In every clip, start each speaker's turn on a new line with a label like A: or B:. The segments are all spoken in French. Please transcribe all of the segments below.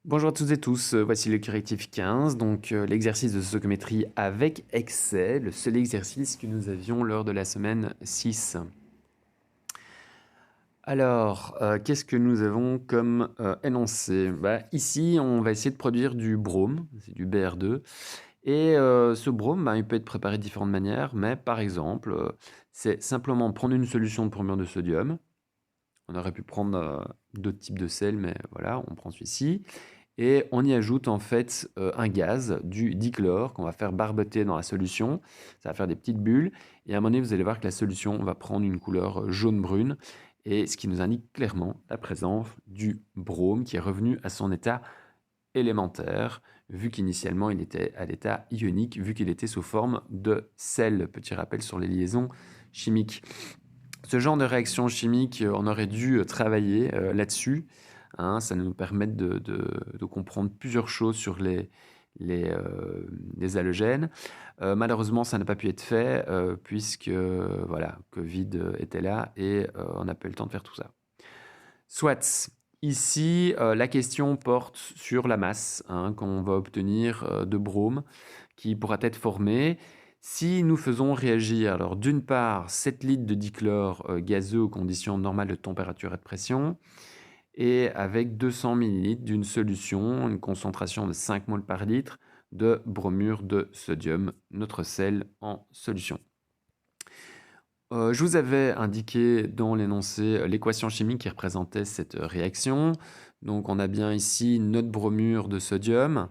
A: Bonjour à toutes et tous, voici le correctif 15, donc l'exercice de stoichiométrie avec excès, le seul exercice que nous avions lors de la semaine 6. Alors, qu'est-ce que nous avons comme énoncé? Ici, on va essayer de produire du brome, c'est du Br2, et ce brome, il peut être préparé de différentes manières, mais par exemple, c'est simplement prendre une solution de bromure de sodium. On aurait pu prendre d'autres types de sel, mais voilà, on prend celui-ci. Et on y ajoute en fait un gaz, du dichlore, qu'on va faire barboter dans la solution. Ça va faire des petites bulles. Et à un moment donné, vous allez voir que la solution va prendre une couleur jaune-brune. Et ce qui nous indique clairement la présence du brome qui est revenu à son état élémentaire, vu qu'initialement il était à l'état ionique, vu qu'il était sous forme de sel. Petit rappel sur les liaisons chimiques. Ce genre de réaction chimique, on aurait dû travailler là-dessus. Hein, ça nous permet de comprendre plusieurs choses sur les halogènes. Malheureusement, ça n'a pas pu être fait puisque voilà, Covid était là et on n'a pas eu le temps de faire tout ça. Soit, ici, la question porte sur la masse qu'on va obtenir de brome qui pourra être formée si nous faisons réagir, alors d'une part, 7 litres de dichlore gazeux aux conditions normales de température et de pression, et avec 200 millilitres d'une solution, une concentration de 5 moles par litre de bromure de sodium, notre sel en solution. Je vous avais indiqué dans l'énoncé l'équation chimique qui représentait cette réaction. Donc on a bien ici notre bromure de sodium,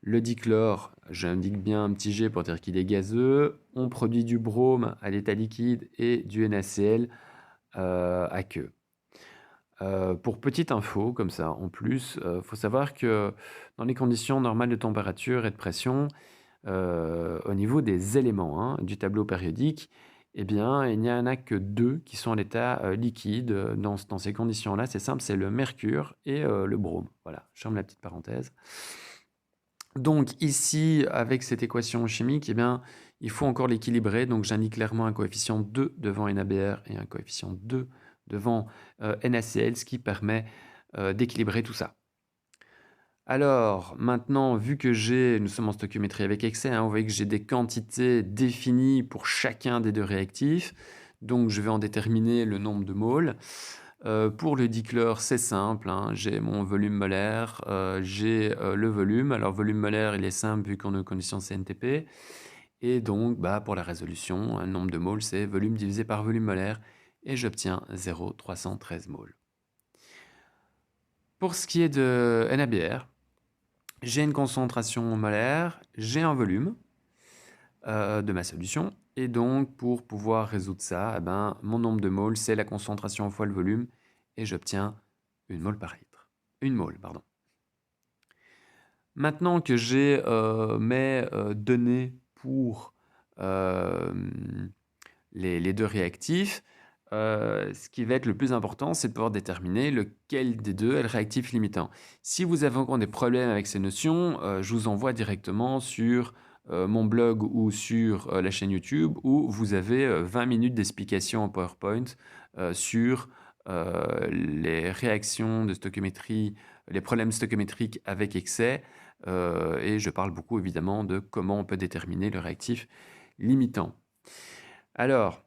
A: le dichlore, j'indique bien un petit G pour dire qu'il est gazeux. On produit du brome à l'état liquide et du NaCl à queue. Pour petite info, comme ça, en plus, faut savoir que dans les conditions normales de température et de pression, au niveau des éléments du tableau périodique, eh bien, il n'y en a que deux qui sont à l'état liquide dans ces conditions-là. C'est simple, c'est le mercure et le brome. Voilà, je ferme la petite parenthèse. Donc ici, avec cette équation chimique, eh bien, il faut encore l'équilibrer. Donc j'indique clairement un coefficient 2 devant NaBr et un coefficient 2 devant NaCl, ce qui permet d'équilibrer tout ça. Alors maintenant, vu que nous sommes en stoichiométrie avec excès, vous voyez que j'ai des quantités définies pour chacun des deux réactifs. Donc je vais en déterminer le nombre de moles. Pour le dichlore, c'est simple, j'ai mon volume molaire, j'ai le volume. Alors volume molaire, il est simple vu qu'on est aux conditions CNTP. Et donc, pour la résolution, le nombre de moles, c'est volume divisé par volume molaire. Et j'obtiens 0,313 moles. Pour ce qui est de NaBr, j'ai une concentration molaire, j'ai un volume de ma solution. Et donc, pour pouvoir résoudre ça, mon nombre de moles, c'est la concentration fois le volume. Et j'obtiens une mole par litre. Une mole, pardon. Maintenant que j'ai mes données pour les deux réactifs, ce qui va être le plus important, c'est de pouvoir déterminer lequel des deux est le réactif limitant. Si vous avez encore des problèmes avec ces notions, je vous envoie directement sur mon blog ou sur la chaîne YouTube où vous avez 20 minutes d'explication en PowerPoint sur les réactions de stoichiométrie, les problèmes stoichiométriques avec excès. Et je parle beaucoup évidemment de comment on peut déterminer le réactif limitant. Alors,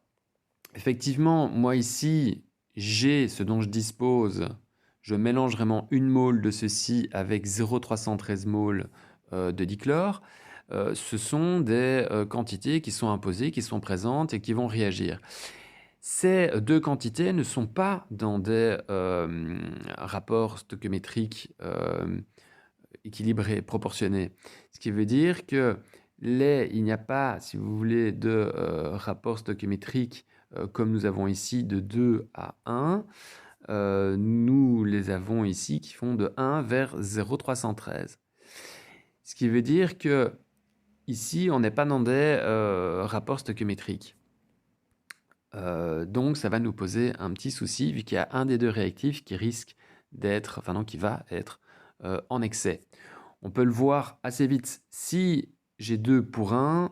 A: effectivement, moi ici, j'ai ce dont je dispose. Je mélange vraiment une mole de ceci avec 0,313 moles de dichlore. Ce sont des quantités qui sont imposées, qui sont présentes et qui vont réagir. Ces deux quantités ne sont pas dans des rapports stoichiométriques équilibrés, proportionnés. Ce qui veut dire que il n'y a pas, si vous voulez, de rapport stoichiométrique comme nous avons ici de 2 à 1. Nous les avons ici qui font de 1 vers 0,313. Ce qui veut dire que ici, on n'est pas dans des rapports stoichiométriques. Donc ça va nous poser un petit souci vu qu'il y a un des deux réactifs qui risque d'être, enfin non, qui va être en excès. On peut le voir assez vite. Si j'ai 2 pour 1,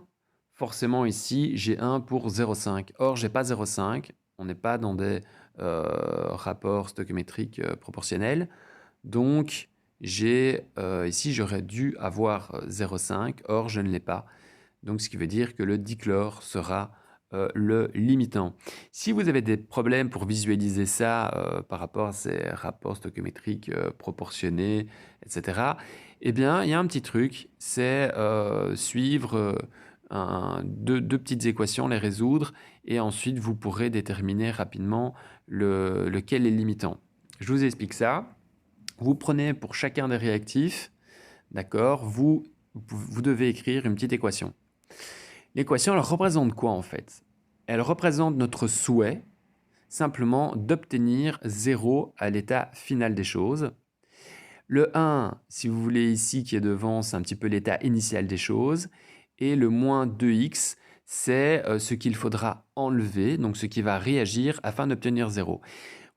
A: forcément ici j'ai 1 pour 0,5. Or j'ai pas 0,5, on n'est pas dans des rapports stoichiométriques proportionnels. Donc ici j'aurais dû avoir 0,5, or je ne l'ai pas. Donc ce qui veut dire que le dichlore sera le limitant. Si vous avez des problèmes pour visualiser ça par rapport à ces rapports stoichiométriques proportionnés, etc., eh bien, il y a un petit truc, c'est suivre deux petites équations, les résoudre, et ensuite vous pourrez déterminer rapidement lequel est limitant. Je vous explique ça. Vous prenez pour chacun des réactifs, d'accord, vous devez écrire une petite équation. L'équation, elle représente quoi en fait? Elle représente notre souhait simplement d'obtenir 0 à l'état final des choses. Le 1, si vous voulez ici qui est devant, c'est un petit peu l'état initial des choses. Et le moins 2x, c'est ce qu'il faudra enlever, donc ce qui va réagir afin d'obtenir 0.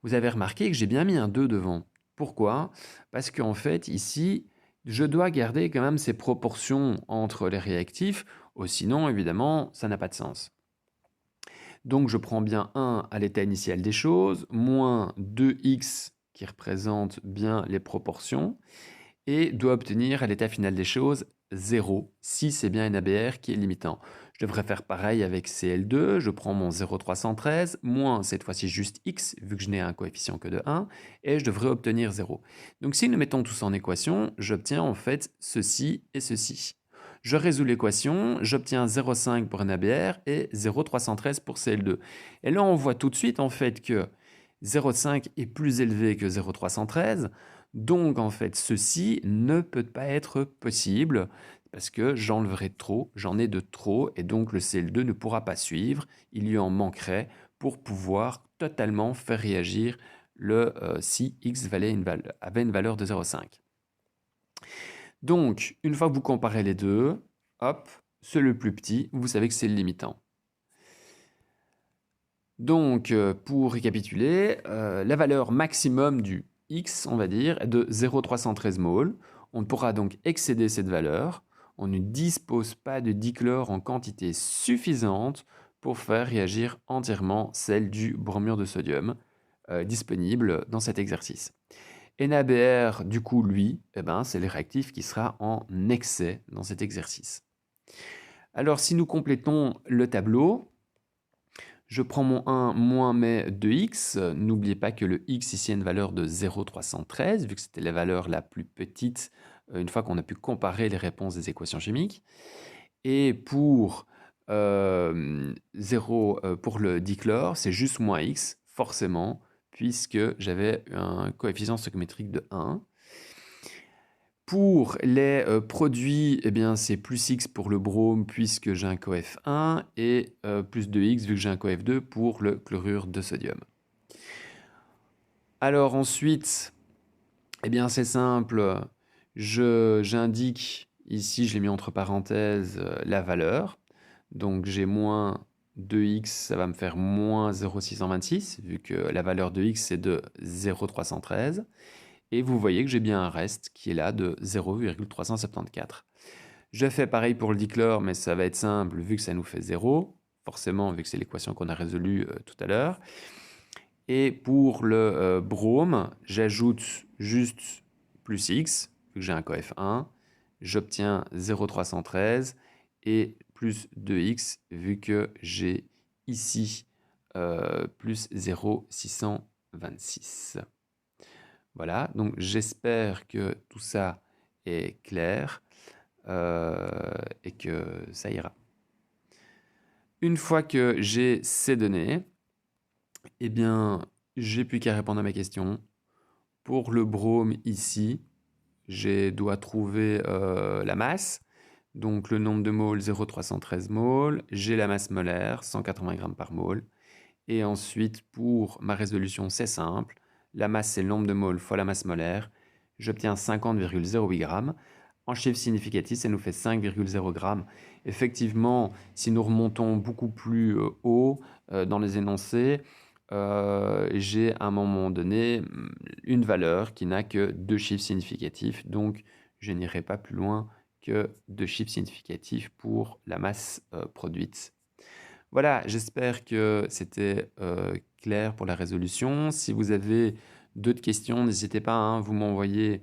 A: Vous avez remarqué que j'ai bien mis un 2 devant. Pourquoi? Parce qu'en fait, ici, je dois garder quand même ces proportions entre les réactifs, sinon, évidemment, ça n'a pas de sens. Donc, je prends bien 1 à l'état initial des choses, moins 2x qui représente bien les proportions, et doit obtenir à l'état final des choses 0, si c'est bien NABR qui est limitant. Je devrais faire pareil avec CL2, je prends mon 0,313, moins cette fois-ci juste x, vu que je n'ai un coefficient que de 1, et je devrais obtenir 0. Donc si nous mettons tout ça en équation, j'obtiens en fait ceci et ceci. Je résous l'équation, j'obtiens 0,5 pour NABR et 0,313 pour CL2. Et là, on voit tout de suite en fait que 0,5 est plus élevé que 0,313, donc en fait ceci ne peut pas être possible parce que j'enleverai trop, j'en ai de trop, et donc le CL2 ne pourra pas suivre, il lui en manquerait pour pouvoir totalement faire réagir si x avait une valeur de 0,5. Donc, une fois que vous comparez les deux, hop, c'est le plus petit, vous savez que c'est le limitant. Donc, pour récapituler, la valeur maximum du x, on va dire, est de 0,313 mol. On ne pourra donc excéder cette valeur. On ne dispose pas de dichlore en quantité suffisante pour faire réagir entièrement celle du bromure de sodium disponible dans cet exercice. NABR, du coup, lui, c'est le réactif qui sera en excès dans cet exercice. Alors, si nous complétons le tableau, je prends mon 1 moins mes 2x. N'oubliez pas que le x ici a une valeur de 0,313, vu que c'était la valeur la plus petite une fois qu'on a pu comparer les réponses des équations chimiques. Et pour, pour le dichlore, c'est juste moins x, forcément, puisque j'avais un coefficient stoichiométrique de 1. Pour les produits, eh bien, c'est plus x pour le brome puisque j'ai un coef 1 et plus 2x vu que j'ai un coef 2 pour le chlorure de sodium. Alors ensuite, eh bien, c'est simple, j'indique ici, je l'ai mis entre parenthèses, la valeur. Donc j'ai moins 2x, ça va me faire moins 0,626 vu que la valeur de x c'est de 0,313. Et vous voyez que j'ai bien un reste qui est là de 0,374. Je fais pareil pour le dichlore, mais ça va être simple vu que ça nous fait 0, forcément vu que c'est l'équation qu'on a résolue tout à l'heure. Et pour le brome, j'ajoute juste plus x, vu que j'ai un coef 1, j'obtiens 0,313 et plus 2x, vu que j'ai ici plus 0,626. Voilà, donc j'espère que tout ça est clair et que ça ira. Une fois que j'ai ces données, eh bien, j'ai plus qu'à répondre à ma question. Pour le brome ici, je dois trouver la masse, donc le nombre de moles 0,313 moles, j'ai la masse molaire 180 grammes par mole, et ensuite pour ma résolution c'est simple, la masse c'est le nombre de moles fois la masse molaire, j'obtiens 50,08 grammes. En chiffre significatif, ça nous fait 5,0 grammes. Effectivement, si nous remontons beaucoup plus haut dans les énoncés, j'ai à un moment donné une valeur qui n'a que 2 chiffres significatifs, donc je n'irai pas plus loin que 2 chiffres significatifs pour la masse produite. Voilà, j'espère que c'était clair pour la résolution. Si vous avez d'autres questions, n'hésitez pas, hein, vous m'envoyez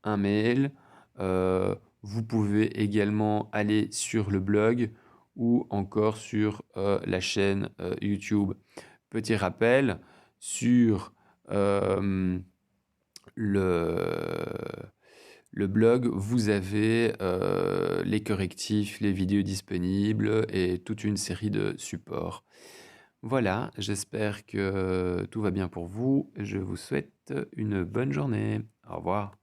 A: un mail. Vous pouvez également aller sur le blog ou encore sur la chaîne YouTube. Petit rappel, sur le, le blog, vous avez les correctifs, les vidéos disponibles et toute une série de supports. Voilà, j'espère que tout va bien pour vous. Je vous souhaite une bonne journée. Au revoir.